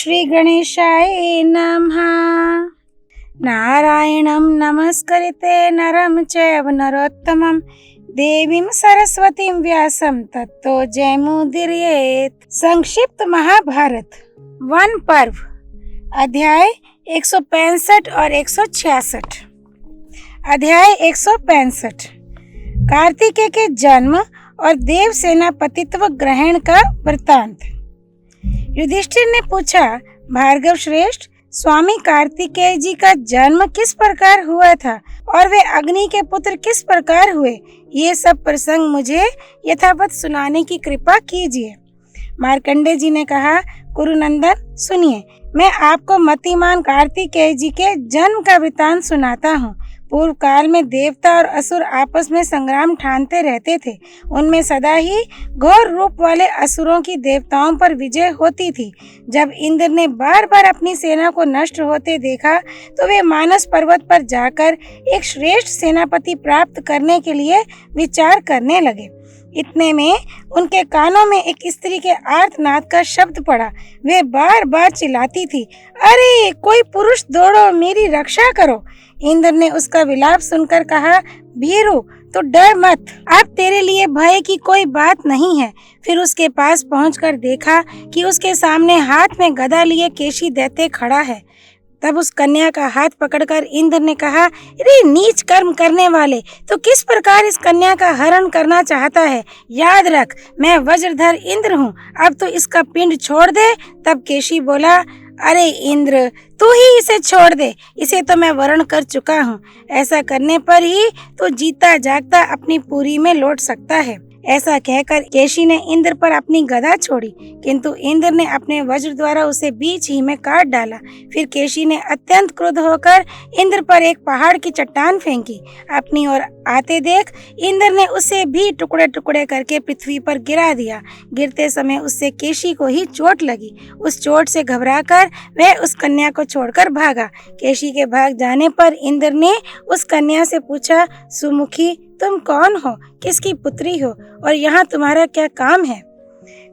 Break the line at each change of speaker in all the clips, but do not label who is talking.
श्री गणेशाय नमः। नारायणं नमस्कृत्य नरं चैव नरोत्तमं देवीं सरस्वतीं व्यासं ततो जयमुदीरयेत्। संक्षिप्त महाभारत वन पर्व अध्याय 165 और 166। अध्याय 165 कार्तिकेय के जन्म और देव सेनापतित्व ग्रहण का वृत्तांत। युधिष्ठिर ने पूछा, भार्गव श्रेष्ठ, स्वामी कार्तिकेय जी का जन्म किस प्रकार हुआ था और वे अग्नि के पुत्र किस प्रकार हुए? ये सब प्रसंग मुझे यथावत सुनाने की कृपा कीजिए। मार्कंडेय जी ने कहा, कुरुनंदन सुनिए, मैं आपको मतिमान कार्तिकेय जी के जन्म का वृत्तांत सुनाता हूँ। पूर्व काल में देवता और असुर आपस में संग्राम ठानते रहते थे। उनमें सदा ही घोर रूप वाले असुरों की देवताओं पर विजय होती थी। जब इंद्र ने बार बार अपनी सेना को नष्ट होते देखा तो वे मानस पर्वत पर जाकर एक श्रेष्ठ सेनापति प्राप्त करने के लिए विचार करने लगे। इतने में उनके कानों में एक स्त्री के आर्तनाद का शब्द पड़ा। वे बार बार चिल्लाती थी, अरे कोई पुरुष दौड़ो, मेरी रक्षा करो। इंद्र ने उसका विलाप सुनकर कहा, भीरू तो डर मत, अब तेरे लिए भय की कोई बात नहीं है। फिर उसके पास पहुंचकर देखा कि उसके सामने हाथ में गदा लिए केशी दैत्य खड़ा है। तब उस कन्या का हाथ पकड़कर इंद्र ने कहा, रे नीच कर्म करने वाले, तो किस प्रकार इस कन्या का हरण करना चाहता है? याद रख, मैं वज्रधर इंद्र हूँ, अब तो इसका पिंड छोड़ दे। तब केशी बोला, अरे इंद्र, तू ही इसे छोड़ दे, इसे तो मैं वरण कर चुका हूँ। ऐसा करने पर ही तो जीता जागता अपनी पुरी में लौट सकता है। ऐसा कहकर केशी ने इंद्र पर अपनी गदा छोड़ी, किंतु इंद्र ने अपने वज्र द्वारा उसे बीच ही में काट डाला। फिर केशी ने अत्यंत क्रुद्ध होकर इंद्र पर एक पहाड़ की चट्टान फेंकी। अपनी ओर आते देख इंद्र ने उसे भी टुकड़े टुकड़े करके पृथ्वी पर गिरा दिया। गिरते समय उससे केशी को ही चोट लगी। उस चोट से घबराकर वह उस कन्या को छोड़कर भागा। केशी के भाग जाने पर इंद्र ने उस कन्या से पूछा, सुमुखी, तुम कौन हो, किसकी पुत्री हो और यहाँ तुम्हारा क्या काम है?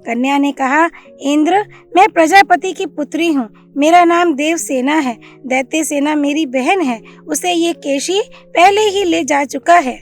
कन्या ने कहा, इंद्र, मैं प्रजापति की पुत्री हूँ। मेरा नाम देवसेना है। दैत्य सेना मेरी बहन है, उसे ये केशी पहले ही ले जा चुका है।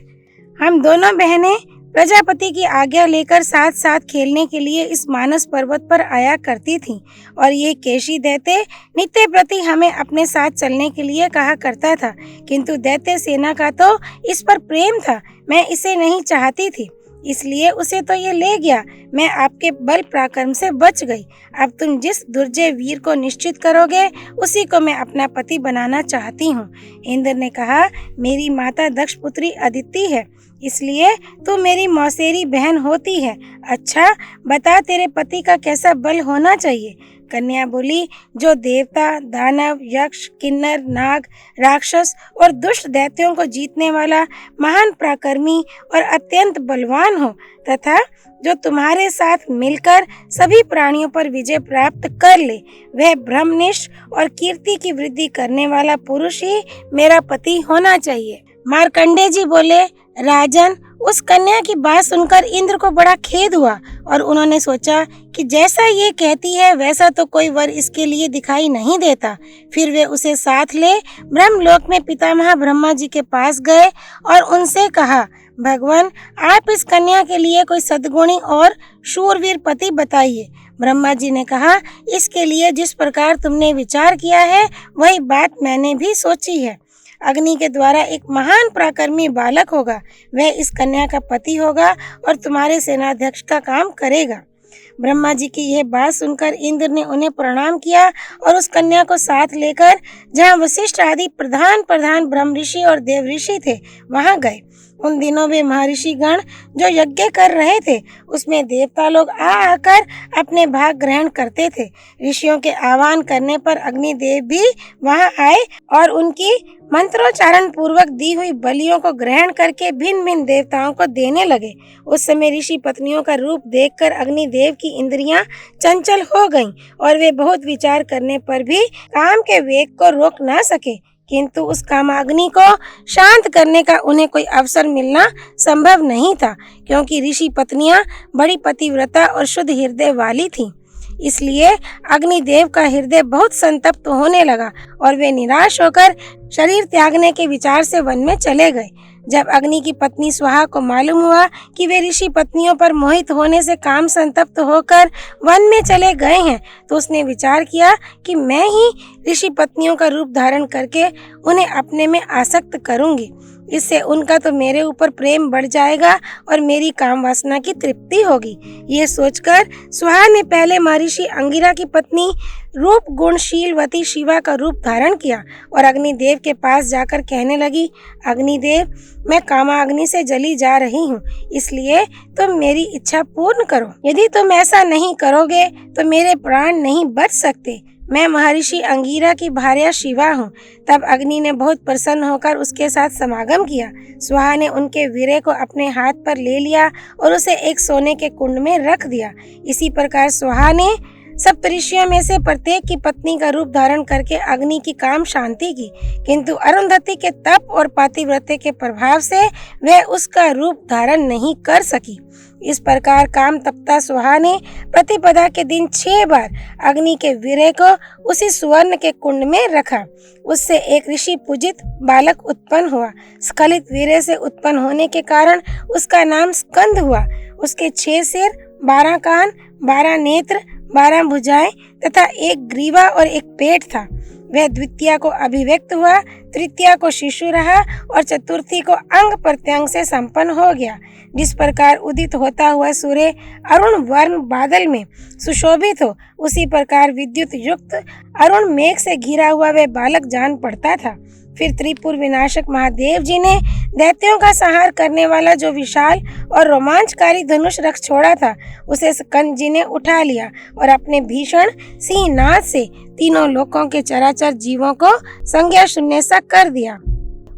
हम दोनों बहनें प्रजापति की आज्ञा लेकर साथ साथ खेलने के लिए इस मानस पर्वत पर आया करती थीं, और ये केशी दैत्य नित्य प्रति हमें अपने साथ चलने के लिए कहा करता था, किंतु दैत्य सेना का तो इस पर प्रेम था। मैं इसे नहीं चाहती थी, इसलिए उसे तो ये ले गया। मैं आपके बल पराक्रम से बच गई। अब तुम जिस दुर्जय वीर को निश्चित करोगे उसी को मैं अपना पति बनाना चाहती हूँ। इंद्र ने कहा, मेरी माता दक्ष पुत्री अदिति है, इसलिए तू मेरी मौसेरी बहन होती है। अच्छा बता, तेरे पति का कैसा बल होना चाहिए? कन्या बोली, जो देवता, दानव, यक्ष, किन्नर, नाग, राक्षस और दुष्ट दैत्यों को जीतने वाला महान पराक्रमी और अत्यंत बलवान हो, तथा जो तुम्हारे साथ मिलकर सभी प्राणियों पर विजय प्राप्त कर ले, वह ब्रह्मनिष्ठ और कीर्ति की वृद्धि करने वाला पुरुष ही मेरा पति होना चाहिए। मार्कंडेय जी बोले, राजन, उस कन्या की बात सुनकर इंद्र को बड़ा खेद हुआ और उन्होंने सोचा कि जैसा ये कहती है वैसा तो कोई वर इसके लिए दिखाई नहीं देता। फिर वे उसे साथ ले ब्रह्मलोक में पितामह ब्रह्मा जी के पास गए और उनसे कहा, भगवान, आप इस कन्या के लिए कोई सद्गुणी और शूरवीर पति बताइए। ब्रह्मा जी ने कहा, इसके लिए जिस प्रकार तुमने विचार किया है वही बात मैंने भी सोची है। अग्नि के द्वारा एक महान पराक्रमी बालक होगा, वह इस कन्या का पति होगा और तुम्हारे सेनाध्यक्ष का काम करेगा। ब्रह्मा जी की यह बात सुनकर इंद्र ने उन्हें प्रणाम किया और उस कन्या को साथ लेकर जहाँ वशिष्ठ आदि प्रधान ब्रह्म ऋषि और देव ऋषि थे वहां गए। उन दिनों वे महर्षि गण जो यज्ञ कर रहे थे उसमें देवता लोग आकर अपने भाग ग्रहण करते थे। ऋषियों के आह्वान करने पर अग्निदेव भी वहां आए और उनकी मंत्रोच्चारण पूर्वक दी हुई बलियों को ग्रहण करके भिन्न भिन्न देवताओं को देने लगे। उस समय ऋषि पत्नियों का रूप देखकर अग्निदेव की इंद्रियां चंचल हो गईं और वे बहुत विचार करने पर भी काम के वेग को रोक न सके, किंतु उस कामाग्नि को शांत करने का उन्हें कोई अवसर मिलना संभव नहीं था, क्योंकि ऋषि पत्नियां बड़ी पतिव्रता और शुद्ध हृदय वाली थीं। इसलिए अग्निदेव का हृदय बहुत संतप्त होने लगा और वे निराश होकर शरीर त्यागने के विचार से वन में चले गए। जब अग्नि की पत्नी स्वाहा को मालूम हुआ कि वे ऋषि पत्नियों पर मोहित होने से काम संतप्त होकर वन में चले गए हैं, तो उसने विचार किया कि मैं ही ऋषि पत्नियों का रूप धारण करके उन्हें अपने में आसक्त करूंगी। इससे उनका तो मेरे ऊपर प्रेम बढ़ जाएगा और मेरी काम वासना की तृप्ति होगी। ये सोचकर स्वाहा ने पहले महर्षि अंगिरा की पत्नी रूप गुणशीलवती शिवा का रूप धारण किया और अग्निदेव के पास जाकर कहने लगी, अग्निदेव, मैं कामाग्नि से जली जा रही हूँ, इसलिए तुम मेरी इच्छा पूर्ण करो। यदि तुम ऐसा नहीं करोगे तो मेरे प्राण नहीं बच सकते। मैं महर्षि अंगिरा की भार्या शिवा हूँ। तब अग्नि ने बहुत प्रसन्न होकर उसके साथ समागम किया। स्वाहा ने उनके वीर्य को अपने हाथ पर ले लिया और उसे एक सोने के कुंड में रख दिया। इसी प्रकार स्वाहा ने सप्तऋषियों में से प्रत्येक की पत्नी का रूप धारण करके अग्नि की काम शांति की, किंतु अरुंधति के तप और पातिव्रत्य के प्रभाव से वह उसका रूप धारण नहीं कर सकी। इस प्रकार काम तप्ता स्वाहा ने प्रतिपदा के दिन 6 बार अग्नि के वीर्य को उसी सुवर्ण के कुंड में रखा। उससे एक ऋषि पूजित बालक उत्पन्न हुआ। स्खलित वीर्य से उत्पन्न होने के कारण उसका नाम स्कंद हुआ। उसके 6 सिर, 12 कान, 12 नेत्र, 12 भुजाएं तथा एक ग्रीवा और एक पेट था। वह द्वितीया को अभिव्यक्त हुआ, तृतीया को शिशु रहा और चतुर्थी को अंग प्रत्यंग से संपन्न हो गया। जिस प्रकार उदित होता हुआ सूर्य अरुण वर्ण बादल में सुशोभित हो, उसी प्रकार विद्युत युक्त अरुण मेघ से घिरा हुआ वह बालक जान पड़ता था। फिर त्रिपुर विनाशक महादेव जी ने दैत्यों का संहार करने वाला जो विशाल और रोमांचकारी धनुष रख छोड़ा था, उसे स्कंद जी ने उठा लिया और अपने भीषण सिंहनाद से तीनों लोकों के चराचर जीवों को संज्ञा शून्य सा कर दिया।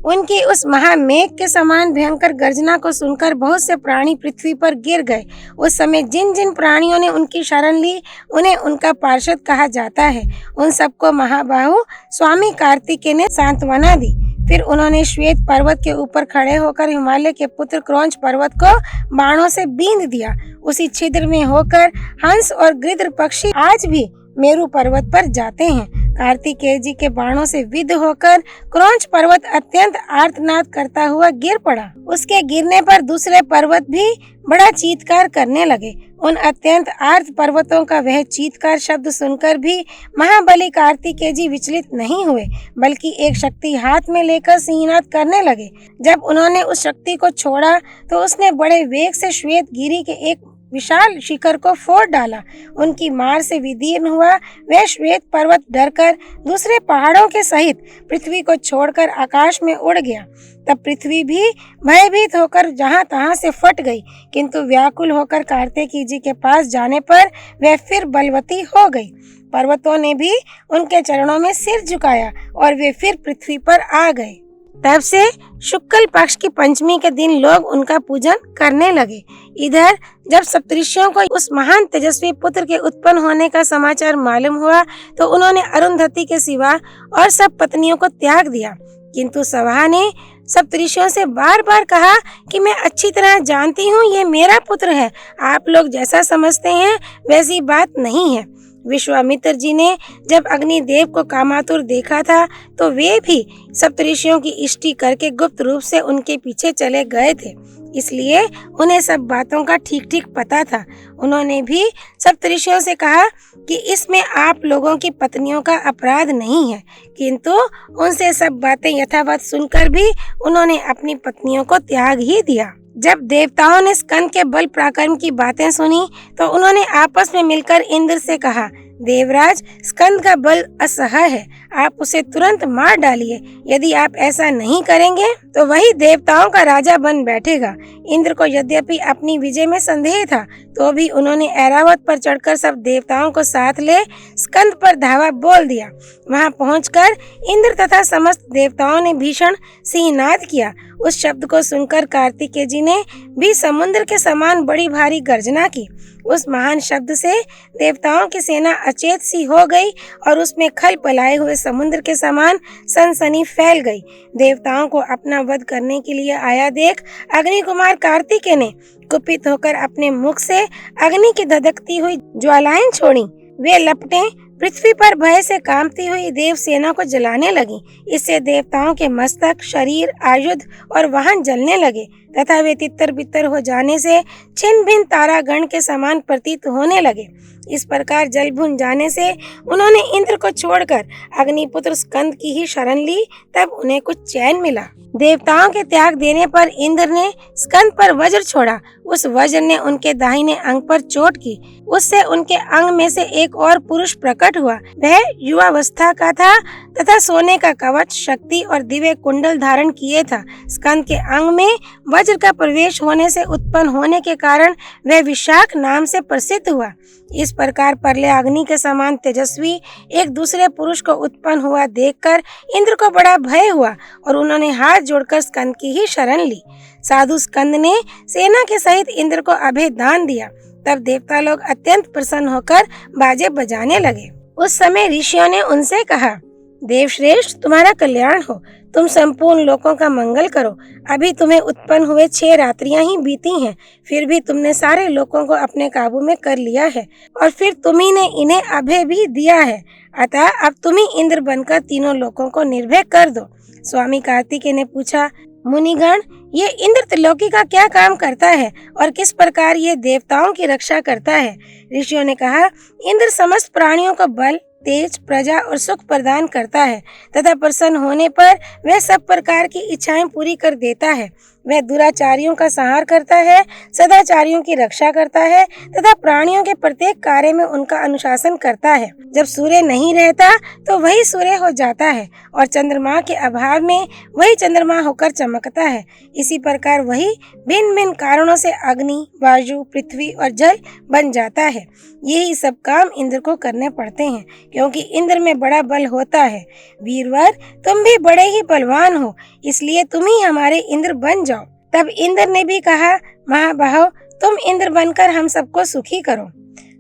उनकी उस महामेघ के समान भयंकर गर्जना को सुनकर बहुत से प्राणी पृथ्वी पर गिर गए। उस समय जिन जिन प्राणियों ने उनकी शरण ली, उन्हें उनका पार्षद कहा जाता है। उन सबको महाबाहु स्वामी कार्तिकेय ने सांत्वना दी। फिर उन्होंने श्वेत पर्वत के ऊपर खड़े होकर हिमालय के पुत्र क्रौंच पर्वत को बाणों से बींध दिया। उसी छिद्र में होकर हंस और गृध्र पक्षी आज भी मेरु पर्वत पर जाते हैं। कार्तिकेय जी के बाणों से विद्ध होकर क्रौंच पर्वत अत्यंत आर्तनाद करता हुआ गिर पड़ा। उसके गिरने पर दूसरे पर्वत भी बड़ा चीत्कार करने लगे। उन अत्यंत आर्त पर्वतों का वह चीत्कार शब्द सुनकर भी महाबली कार्तिकेय जी विचलित नहीं हुए, बल्कि एक शक्ति हाथ में लेकर सिंहनाद करने लगे। जब उन्होंने उस शक्ति को छोड़ा तो उसने बड़े वेग से श्वेत गिरी के एक विशाल शिखर को फोड़ डाला। उनकी मार से विदीर्ण हुआ वह श्वेत पर्वत डरकर दूसरे पहाड़ों के सहित पृथ्वी को छोड़कर आकाश में उड़ गया। तब पृथ्वी भी भयभीत होकर जहां तहां से फट गई, किंतु व्याकुल होकर कार्तिकेय जी के पास जाने पर वह फिर बलवती हो गई। पर्वतों ने भी उनके चरणों में सिर झुकाया और वे फिर पृथ्वी पर आ गए। तब से शुक्ल पक्ष की पंचमी के दिन लोग उनका पूजन करने लगे। इधर जब सप्तऋषियों को उस महान तेजस्वी पुत्र के उत्पन्न होने का समाचार मालूम हुआ, तो उन्होंने अरुंधति के सिवा और सब पत्नियों को त्याग दिया। किंतु स्वाहा ने सप्तऋषियों से बार बार कहा कि मैं अच्छी तरह जानती हूँ ये मेरा पुत्र है, आप लोग जैसा समझते हैं वैसी बात नहीं है। विश्वामित्र जी ने जब अग्निदेव को कामातुर देखा था, तो वे भी सप्तऋषियों की इष्टि करके गुप्त रूप से उनके पीछे चले गए थे, इसलिए उन्हें सब बातों का ठीक ठीक पता था। उन्होंने भी सप्तऋषियों से कहा कि इसमें आप लोगों की पत्नियों का अपराध नहीं है, किंतु उनसे सब बातें यथावत सुनकर भी उन्होंने अपनी पत्नियों को त्याग ही दिया। जब देवताओं ने स्कंद के बल पराक्रम की बातें सुनी, तो उन्होंने आपस में मिलकर इंद्र से कहा, देवराज, स्कंद का बल असह्य है, आप उसे तुरंत मार डालिए। यदि आप ऐसा नहीं करेंगे तो वही देवताओं का राजा बन बैठेगा। इंद्र को यद्यपि अपनी विजय में संदेह था, तो भी उन्होंने ऐरावत पर चढ़कर सब देवताओं को साथ ले स्कंद पर धावा बोल दिया। वहां पहुंचकर इंद्र तथा समस्त देवताओं ने भीषण सिंहनाद किया। उस शब्द को सुनकर कार्तिकेय जी ने भी समुद्र के समान बड़ी भारी गर्जना की। उस महान शब्द से देवताओं की सेना अचेत सी हो गई और उसमें खल पलाए हुए समुद्र के समान सनसनी फैल गई। देवताओं को अपना वध करने के लिए आया देख अग्नि कुमार कार्तिकेय ने कुपित होकर अपने मुख से अग्नि की धधकती हुई ज्वालाएं छोड़ी। वे लपटें पृथ्वी पर भय से कांपती हुई देव सेना को जलाने लगी। इससे देवताओं के मस्तक, शरीर, आयुध और वाहन जलने लगे तथा वे तितर बितर हो जाने से छिन्न भिन्न तारागण के समान प्रतीत होने लगे। इस प्रकार जल भुन जाने से उन्होंने इंद्र को छोड़कर अग्निपुत्र स्कंद की ही शरण ली। तब उन्हें कुछ चैन मिला। देवताओं के त्याग देने पर इंद्र ने स्कंद पर वज्र छोड़ा। उस वज्र ने उनके दाहिने अंग पर चोट की। उससे उनके अंग में से एक और पुरुष प्रकट हुआ। वह युवावस्था का था तथा सोने का कवच, शक्ति और दिव्य कुंडल धारण किए था। स्कंद के अंग में वज्र का प्रवेश होने से उत्पन्न होने के कारण वह विशाख नाम से प्रसिद्ध हुआ। इस प्रकार प्रलय अग्नि के समान तेजस्वी एक दूसरे पुरुष को उत्पन्न हुआ देखकर इंद्र को बड़ा भय हुआ और उन्होंने हाथ जोड़कर स्कंद की ही शरण ली। साधु स्कंद ने सेना के सहित इंद्र को अभय दान दिया। तब देवता लोग अत्यंत प्रसन्न होकर बाजे बजाने लगे। उस समय ऋषियों ने उनसे कहा, देवश्रेष्ठ, तुम्हारा कल्याण हो, तुम संपूर्ण लोकों का मंगल करो। अभी तुम्हें उत्पन्न हुए 6 रात्रियां ही बीती हैं, फिर भी तुमने सारे लोकों को अपने काबू में कर लिया है और फिर तुम्ही ने इन्हें अभय भी दिया है। अतः अब तुम ही इंद्र बनकर तीनों लोकों को निर्भय कर दो। स्वामी कार्तिकेय ने पूछा, मुनिगण, ये इंद्र त्रिलोकी का क्या काम करता है और किस प्रकार ये देवताओं की रक्षा करता है? ऋषियों ने कहा, इंद्र समस्त प्राणियों को बल, तेज, प्रजा और सुख प्रदान करता है तथा प्रसन्न होने पर वह सब प्रकार की इच्छाएं पूरी कर देता है। वह दुराचारियों का संहार करता है, सदाचारियों की रक्षा करता है तथा प्राणियों के प्रत्येक कार्य में उनका अनुशासन करता है। जब सूर्य नहीं रहता तो वही सूर्य हो जाता है और चंद्रमा के अभाव में वही चंद्रमा होकर चमकता है। इसी प्रकार वही भिन्न भिन्न कारणों से अग्नि, वायु, पृथ्वी और जल बन जाता है। यही सब काम इंद्र को करने पड़ते हैं क्योंकि इंद्र में बड़ा बल होता है। वीरवर, तुम भी बड़े ही बलवान हो, इसलिए तुम ही हमारे इंद्र बन जाओ। तब इंद्र ने भी कहा, महाबाहो, तुम इंद्र बनकर हम सबको सुखी करो।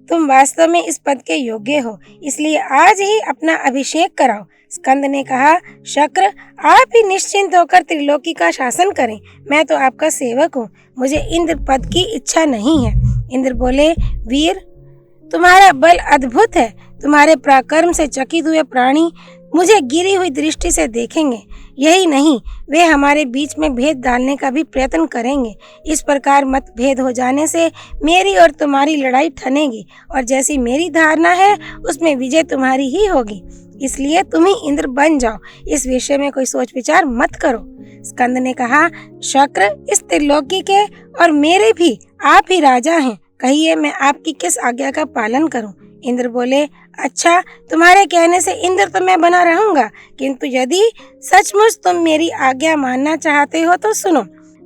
तुम वास्तव में इस पद के योग्य हो, इसलिए आज ही अपना अभिषेक कराओ। स्कंद ने कहा, शक्र, आप ही निश्चिंत होकर त्रिलोकी का शासन करें। मैं तो आपका सेवक हूँ, मुझे इंद्र पद की इच्छा नहीं है। इंद्र बोले, वीर, तुम्हारा बल अद्भुत है। तुम्हारे पराक्रम से चकित हुए प्राणी मुझे गिरी हुई दृष्टि से देखेंगे। यही नहीं, वे हमारे बीच में भेद डालने का भी प्रयत्न करेंगे। इस प्रकार मतभेद हो जाने से मेरी और तुम्हारी लड़ाई ठनेगी और जैसी मेरी धारणा है उसमें विजय तुम्हारी ही होगी। इसलिए तुम ही इंद्र बन जाओ, इस विषय में कोई सोच विचार मत करो। स्कंद ने कहा, शक्र, इस त्रिलोकी के और मेरे भी आप ही राजा हैं। कहिए, मैं आपकी किस आज्ञा का पालन करूं? इंद्र बोले, अच्छा, तुम्हारे कहने से इंद्र तो मैं बना रहूंगा, किंतु यदि सचमुच तुम मेरी आज्ञा मानना चाहते हो तो सुनो,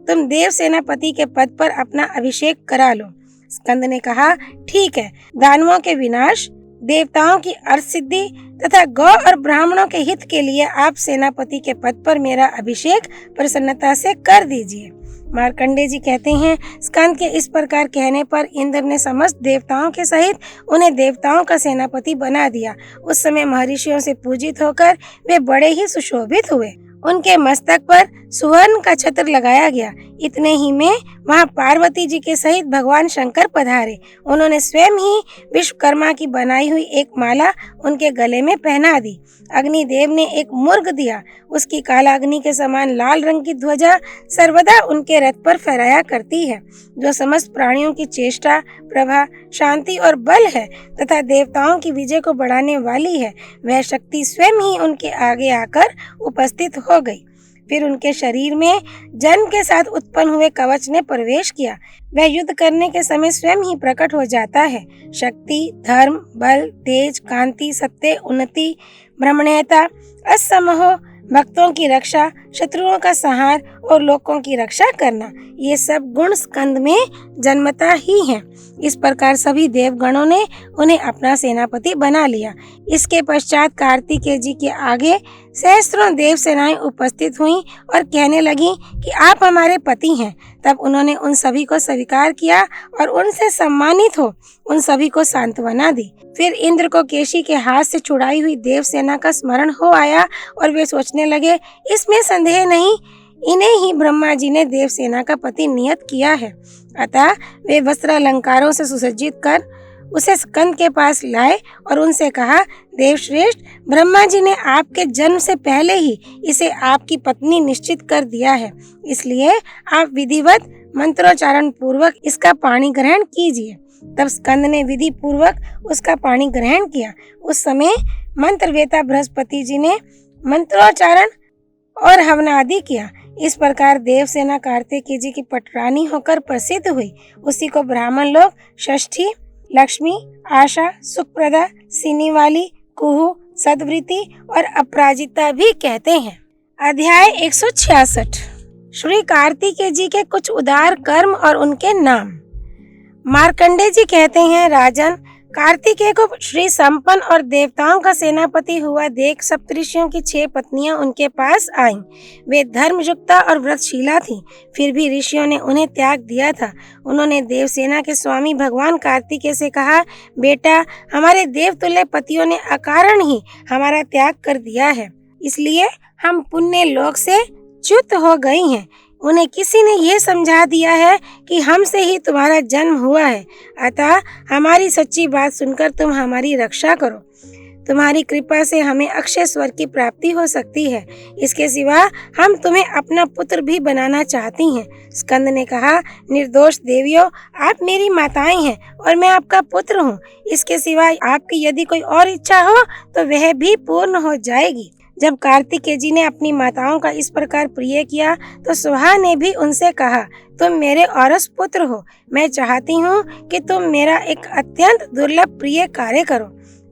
तुम देव सेनापति के पद पर अपना अभिषेक करा लो। स्कंद ने कहा, ठीक है, दानवों के विनाश, देवताओं की अर्थ सिद्धि तथा गौ और ब्राह्मणों के हित के लिए आप सेनापति के पद पर मेरा अभिषेक प्रसन्नता से कर दीजिए। मार्कंडेय जी कहते हैं, स्कंद के इस प्रकार कहने पर इंद्र ने समस्त देवताओं के सहित उन्हें देवताओं का सेनापति बना दिया। उस समय महर्षियों से पूजित होकर वे बड़े ही सुशोभित हुए। उनके मस्तक पर सुवर्ण का छत्र लगाया गया। इतने ही में वहां पार्वती जी के सहित भगवान शंकर पधारे। उन्होंने स्वयं ही विश्वकर्मा की बनाई हुई एक माला उनके गले में पहना दी। अग्निदेव ने एक मुर्ग दिया। उसकी काला अग्नि के समान लाल रंग की ध्वजा सर्वदा उनके रथ पर फहराया करती है, जो समस्त प्राणियों की चेष्टा, प्रभा, शांति और बल है तथा देवताओं की विजय को बढ़ाने वाली है। वह शक्ति स्वयं ही उनके आगे आकर उपस्थित हो गई। फिर उनके शरीर में जन्म के साथ उत्पन्न हुए कवच ने प्रवेश किया। वह युद्ध करने के समय स्वयं ही प्रकट हो जाता है। शक्ति, धर्म, बल, तेज, कांति, सत्य, उन्नति, ब्रह्मण्यता, असमोह, भक्तों की रक्षा, शत्रुओं का संहार और लोकों की रक्षा करना, ये सब गुण स्कंद में जन्मता ही हैं। इस प्रकार सभी देवगणों ने उन्हें अपना सेनापति बना लिया। इसके पश्चात कार्तिकेय जी के आगे सहस्त्रों देव सेनाएं उपस्थित हुईं और कहने लगी कि आप हमारे पति हैं। तब उन्होंने उन सभी को स्वीकार किया और उनसे सम्मानित हो उन सभी को सांत्वना दी। फिर इंद्र को केशी के हाथ से छुड़ाई हुई देव सेना का स्मरण हो आया और वे सोचने लगे, इसमें संदेह नहीं, इन्हें ही ब्रह्मा जी ने देव सेना का पति नियत किया है। अतः वे वस्त्र अलंकारों से सुसज्जित कर उसे स्कंद के पास लाए और उनसे कहा, देवश्रेष्ठ, ब्रह्मा जी ने आपके जन्म से पहले ही इसे आपकी पत्नी निश्चित कर दिया है, इसलिए आप विधिवत मंत्रोच्चारण पूर्वक इसका पानी ग्रहण कीजिए। तब स्कंद ने विधि पूर्वक उसका पानी ग्रहण किया। उस समय मंत्रवेता बृहस्पति जी ने मंत्रोच्चारण और हवनादि किया। इस प्रकार देवसेना कार्तिकेय जी की पटरानी होकर प्रसिद्ध हुई। उसी को ब्राह्मण लोग षष्ठी, लक्ष्मी, आशा, सुखप्रदा, सीनी वाली, कुहू, सद्वृत्ति और अपराजिता भी कहते हैं। अध्याय 166। श्री कार्तिकेय जी के कुछ उदार कर्म और उनके नाम। मार्कंडेय जी कहते हैं, राजन, कार्तिकेय को श्री संपन्न और देवताओं का सेनापति हुआ देख सप्तऋषियों की 6 पत्नियां उनके पास आईं। वे धर्मयुक्ता और व्रतशीला थीं, फिर भी ऋषियों ने उन्हें त्याग दिया था। उन्होंने देवसेना के स्वामी भगवान कार्तिकेय से कहा, बेटा, हमारे देवतुल्य पतियों ने अकारण ही हमारा त्याग कर दिया है, इसलिए हम पुण्य लोक से च्युत हो गई हैं। उन्हें किसी ने यह समझा दिया है कि हमसे ही तुम्हारा जन्म हुआ है, अतः हमारी सच्ची बात सुनकर तुम हमारी रक्षा करो। तुम्हारी कृपा से हमें अक्षय स्वर्ग की प्राप्ति हो सकती है। इसके सिवा हम तुम्हें अपना पुत्र भी बनाना चाहती हैं। स्कंद ने कहा, निर्दोष देवियों, आप मेरी माताएं हैं और मैं आपका पुत्र हूँ। इसके सिवा आपकी यदि कोई और इच्छा हो तो वह भी पूर्ण हो जाएगी। जब कार्तिकेय जी ने अपनी माताओं का इस प्रकार प्रिय किया तो सुहा ने भी उनसे कहा, तुम मेरे औरस पुत्र हो, मैं चाहती हूँ कि तुम मेरा एक अत्यंत दुर्लभ प्रिय कार्य करो।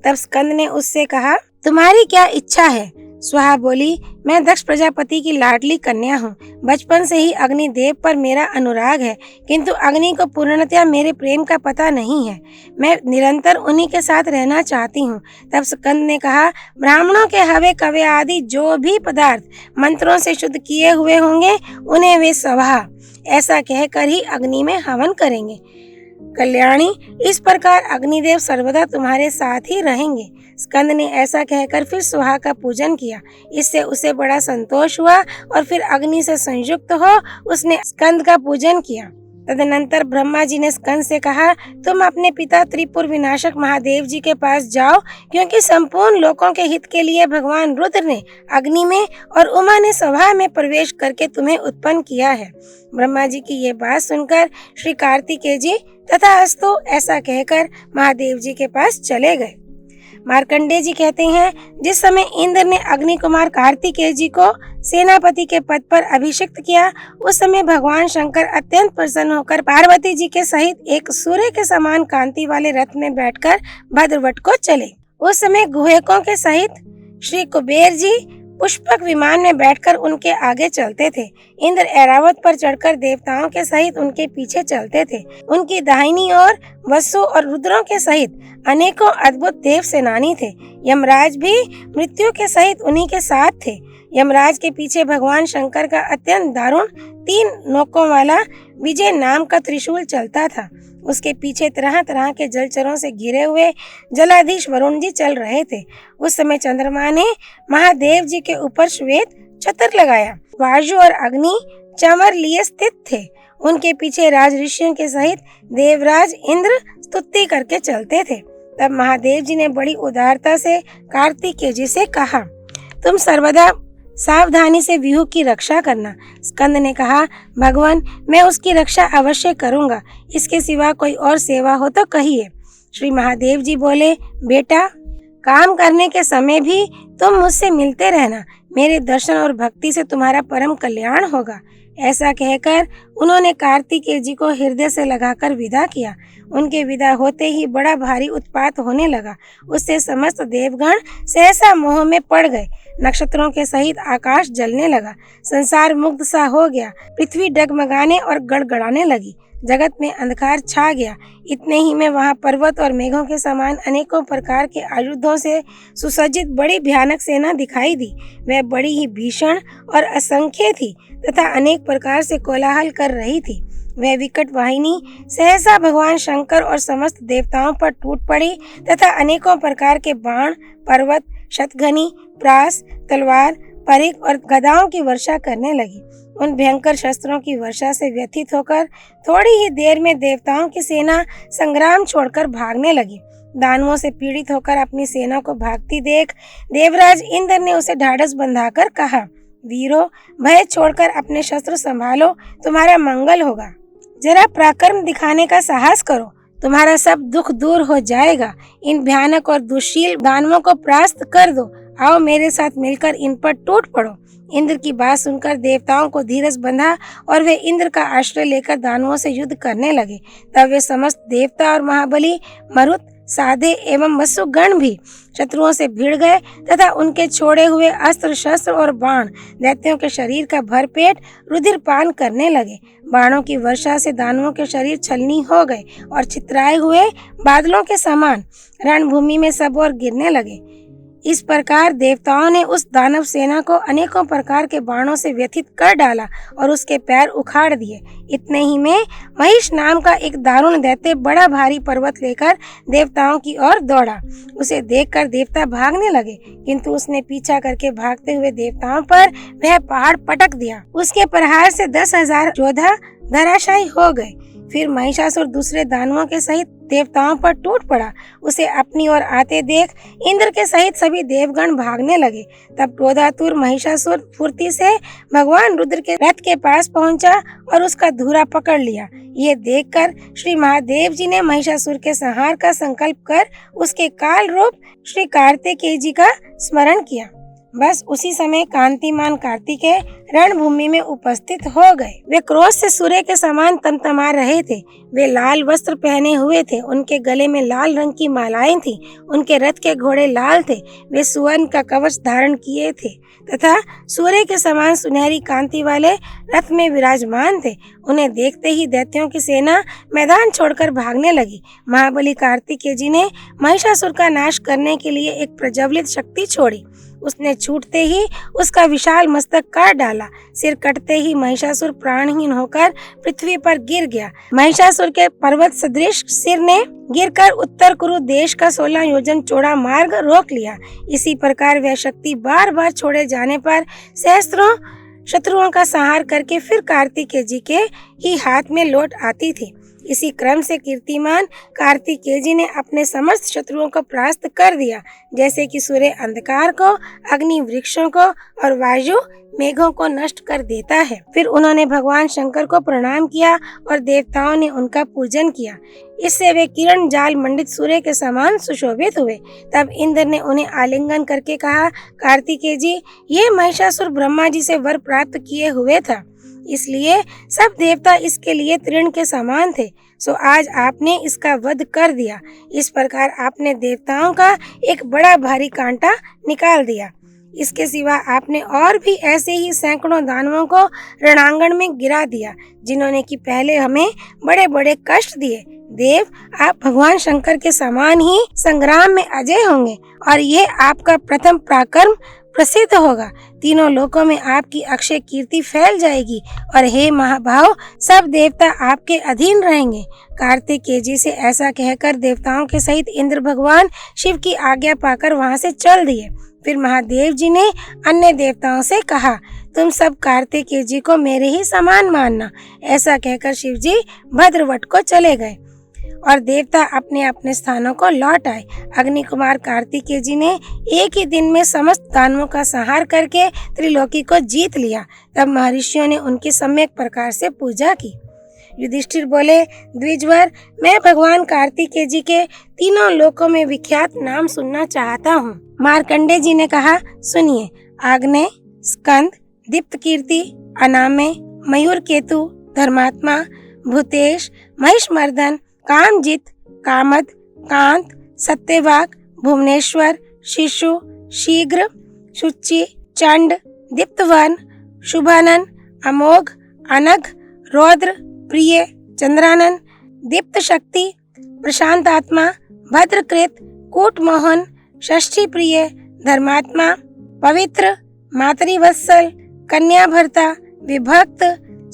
तब स्कंद ने उससे कहा, तुम्हारी क्या इच्छा है? सुहा बोली, मैं दक्ष प्रजापति की लाडली कन्या हूँ। बचपन से ही अग्निदेव पर मेरा अनुराग है, किंतु अग्नि को पूर्णतया मेरे प्रेम का पता नहीं है। मैं निरंतर उन्हीं के साथ रहना चाहती हूँ। तब स्कंद ने कहा, ब्राह्मणों के हवे कवे आदि जो भी पदार्थ मंत्रों से शुद्ध किए हुए होंगे उन्हें वे सभा ऐसा कहकर ही अग्नि में हवन करेंगे। कल्याणी, इस प्रकार अग्निदेव सर्वदा तुम्हारे साथ ही रहेंगे। स्कंद ने ऐसा कहकर फिर सुहा का पूजन किया। इससे उसे बड़ा संतोष हुआ और फिर अग्नि से संयुक्त हो उसने स्कंद का पूजन किया। तदनंतर ब्रह्मा जी ने स्कंद से कहा, तुम अपने पिता त्रिपुर विनाशक महादेव जी के पास जाओ, क्योंकि संपूर्ण लोकों के हित के लिए भगवान रुद्र ने अग्नि में और उमा ने सभा में प्रवेश करके तुम्हें उत्पन्न किया है। ब्रह्मा जी की ये बात सुनकर श्री कार्तिकेय जी तथास्तु ऐसा कहकर महादेव जी के पास चले गए। मार्कंडेय जी कहते हैं, जिस समय इंद्र ने अग्नि कुमार कार्तिकेय जी को सेनापति के पद पर अभिषिक्त किया, उस समय भगवान शंकर अत्यंत प्रसन्न होकर पार्वती जी के सहित एक सूर्य के समान कांति वाले रथ में बैठकर भद्रवट को चले। उस समय गुहेकों के सहित श्री कुबेर जी पुष्पक विमान में बैठकर उनके आगे चलते थे। इंद्र ऐरावत पर चढ़कर देवताओं के सहित उनके पीछे चलते थे। उनकी दाहिनी ओर वसु और रुद्रों के सहित अनेकों अद्भुत देव सेनानी थे। यमराज भी मृत्यु के सहित उन्हीं के साथ थे। यमराज के पीछे भगवान शंकर का अत्यंत दारुण 3 नोकों वाला विजय नाम का त्रिशूल चलता था। उसके पीछे तरह तरह के जलचरों से घिरे हुए जलाधीश वरुण जी चल रहे थे। उस समय चंद्रमा ने महादेव जी के ऊपर श्वेत छत्र लगाया। वायु और अग्नि चमर लिए स्थित थे। उनके पीछे राज ऋषियों के सहित देवराज इंद्र स्तुति करके चलते थे। तब महादेव जी ने बड़ी उदारता से कार्तिकेय जी से कहा, तुम सर्वदा सावधानी से व्यूह की रक्षा करना। स्कंद ने कहा, भगवान, मैं उसकी रक्षा अवश्य करूंगा। इसके सिवा कोई और सेवा हो तो कहिए। श्री महादेव जी बोले, बेटा, काम करने के समय भी तुम मुझसे मिलते रहना। मेरे दर्शन और भक्ति से तुम्हारा परम कल्याण होगा। ऐसा कहकर उन्होंने कार्तिकेय जी को हृदय से लगाकर विदा किया। उनके विदा होते ही बड़ा भारी उत्पात होने लगा। उससे समस्त देवगण सहसा मोह में पड़ गए। नक्षत्रों के सहित आकाश जलने लगा। संसार मुग्ध सा हो गया। पृथ्वी डगमगाने और गड़गड़ाने लगी। जगत में अंधकार छा गया। इतने ही में वहां पर्वत और मेघों के समान अनेकों प्रकार के आयुधों से सुसज्जित बड़ी भयानक सेना दिखाई दी। वह बड़ी ही भीषण और असंख्य थी तथा अनेक प्रकार से कोलाहल कर रही थी। वह विकट वाहिनी सहसा भगवान शंकर और समस्त देवताओं पर टूट पड़ी तथा अनेकों प्रकार के बाण, पर्वत, शतघनी, प्रास, तलवार, परिघ और गदाओं की वर्षा करने लगी। उन भयंकर शस्त्रों की वर्षा से व्यथित होकर थोड़ी ही देर में देवताओं की सेना संग्राम छोड़कर भागने लगी। दानवों से पीड़ित होकर अपनी सेना को भागती देख देवराज इंद्र ने उसे ढाढ़स बंधाकर कहा, वीरों, भय छोड़कर अपने शस्त्र संभालो, तुम्हारा मंगल होगा। जरा पराक्रम दिखाने का साहस करो, तुम्हारा सब दुख दूर हो जाएगा। इन भयानक और दुशील दानवों को परास्त कर दो। आओ मेरे साथ मिलकर इन पर टूट पड़ो। इंद्र की बात सुनकर देवताओं को धीरज बंधा और वे इंद्र का आश्रय लेकर दानवों से युद्ध करने लगे। तब वे समस्त देवता और महाबली मरुत, साधे एवं वसुगण भी शत्रुओं से भिड़ गए तथा उनके छोड़े हुए अस्त्र शस्त्र और बाण दैत्यों के शरीर का भरपेट रुधिरपान करने लगे। बाणों की वर्षा से दानवों के शरीर छलनी हो गए और छितराए हुए बादलों के समान रणभूमि में सब ओर गिरने लगे। इस प्रकार देवताओं ने उस दानव सेना को अनेकों प्रकार के बाणों से व्यथित कर डाला और उसके पैर उखाड़ दिए। इतने ही में महिष नाम का एक दारुण दैत्य बड़ा भारी पर्वत लेकर देवताओं की ओर दौड़ा। उसे देखकर देवता भागने लगे, किंतु उसने पीछा करके भागते हुए देवताओं पर वह पहाड़ पटक दिया। उसके प्रहार से 10,000 योद्धा धराशायी हो गए। फिर महिषासुर दूसरे दानवों के सहित देवताओं पर टूट पड़ा। उसे अपनी ओर आते देख इंद्र के सहित सभी देवगण भागने लगे। तब क्रोधातुर महिषासुर फुर्ती से भगवान रुद्र के रथ के पास पहुंचा और उसका धुरा पकड़ लिया। ये देखकर श्री महादेव जी ने महिषासुर के संहार का संकल्प कर उसके काल रूप श्री कार्तिकेय जी का स्मरण किया। बस उसी समय कांतिमान कार्तिकेय रणभूमि में उपस्थित हो गए। वे क्रोध से सूर्य के समान तमतमा रहे थे। वे लाल वस्त्र पहने हुए थे, उनके गले में लाल रंग की मालाएं थीं, उनके रथ के घोड़े लाल थे। वे सुवर्ण का कवच धारण किए थे तथा सूर्य के समान सुनहरी कांति वाले रथ में विराजमान थे। उन्हें देखते ही दैत्यों की सेना मैदान छोड़कर भागने लगी। महाबली कार्तिकेय जी ने महिषासुर का नाश करने के लिए एक प्रज्वलित शक्ति छोड़ी। उसने छूटते ही उसका विशाल मस्तक काट डाला। सिर कटते ही महिषासुर प्राणहीन होकर पृथ्वी पर गिर गया। महिषासुर के पर्वत सदृश सिर ने गिरकर उत्तर कुरु देश का 16 योजन चौड़ा मार्ग रोक लिया। इसी प्रकार वह शक्ति बार बार छोड़े जाने पर सहस्त्रों शत्रुओं का संहार करके फिर कार्तिकेय जी के ही हाथ में लौट आती थी। इसी क्रम से कीर्तिमान कार्तिकेय जी ने अपने समस्त शत्रुओं को परास्त कर दिया, जैसे कि सूर्य अंधकार को, अग्नि वृक्षों को और वायु मेघों को नष्ट कर देता है। फिर उन्होंने भगवान शंकर को प्रणाम किया और देवताओं ने उनका पूजन किया। इससे वे किरण जाल मंडित सूर्य के समान सुशोभित हुए। तब इंद्र ने उन्हें आलिंगन करके कहा, कार्तिकेय जी, ये महिषासुर ब्रह्मा जी से वर प्राप्त किए हुए था, इसलिए सब देवता इसके लिए तृण के समान थे। सो आज आपने इसका वध कर दिया। इस प्रकार आपने देवताओं का एक बड़ा भारी कांटा निकाल दिया। इसके सिवा आपने और भी ऐसे ही सैकड़ों दानवों को रणांगण में गिरा दिया, जिन्होंने कि पहले हमें बड़े बड़े कष्ट दिए। देव, आप भगवान शंकर के समान ही संग्राम में अजय होंगे और ये आपका प्रथम पराक्रम प्रसिद्ध होगा। तीनों लोकों में आपकी अक्षय कीर्ति फैल जाएगी और हे महाभाव, सब देवता आपके अधीन रहेंगे। कार्तिकेय जी से ऐसा कहकर देवताओं के सहित इंद्र भगवान शिव की आज्ञा पाकर वहां से चल दिए। फिर महादेव जी ने अन्य देवताओं से कहा, तुम सब कार्तिकेय जी को मेरे ही समान मानना। ऐसा कहकर शिव जी भद्रवट को चले गए और देवता अपने अपने स्थानों को लौट आए। अग्नि कुमार कार्तिकेय जी ने एक ही दिन में समस्त दानवों का संहार करके त्रिलोकी को जीत लिया। तब महर्षियों ने उनकी सम्यक प्रकार से पूजा की। युधिष्ठिर बोले, द्विजवर, मैं भगवान कार्तिकेय जी के तीनों लोकों में विख्यात नाम सुनना चाहता हूँ। मार्कंडेय जी ने कहा, सुनिए। आग्नेय, स्कंद, दीप्त कीर्ति, अनामय, मयूर केतु, धर्मात्मा, भूतेश, महिषमर्दन, कामजित, कामद, कांत, सत्यवाक, भुवनेश्वर, शिशु, शीघ्र, शुचि, चंड, दीप्तवन, शुभानन, अमोघ, अनघ, रौद्र, प्रिय, चंद्रानन, दीप्त शक्ति, प्रशांत आत्मा, भद्रकृत, कूटमोहन, षष्ठी प्रिय, धर्मात्मा, पवित्र, मातृवत्सल, कन्या भर्ता, विभक्त,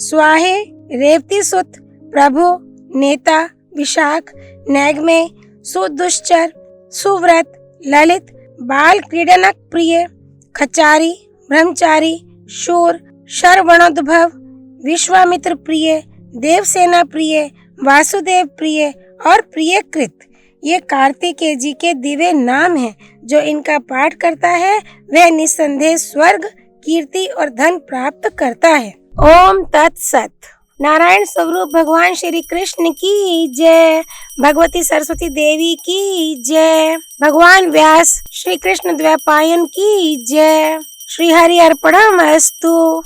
स्वाहे, रेवती सुत, प्रभु, नेता, विशाख, नैगमेय, सुदुश्चर, सुव्रत, ललित, बाल क्रीडनक प्रिय, खचारी, ब्रह्मचारी, शूर, शरवणोद्भव, विश्वामित्र प्रिय, देवसेना प्रिय, वासुदेव प्रिय और प्रियकृत, ये कार्तिकेय जी के दिव्य नाम हैं। जो इनका पाठ करता है वह निस्संदेह स्वर्ग, कीर्ति और धन प्राप्त करता है। ओम तत्सत। नारायण स्वरूप भगवान श्री कृष्ण की जय। भगवती सरस्वती देवी की जय। भगवान व्यास श्री कृष्ण द्वैपायन की जय। श्री हरि अर्पणमस्तु।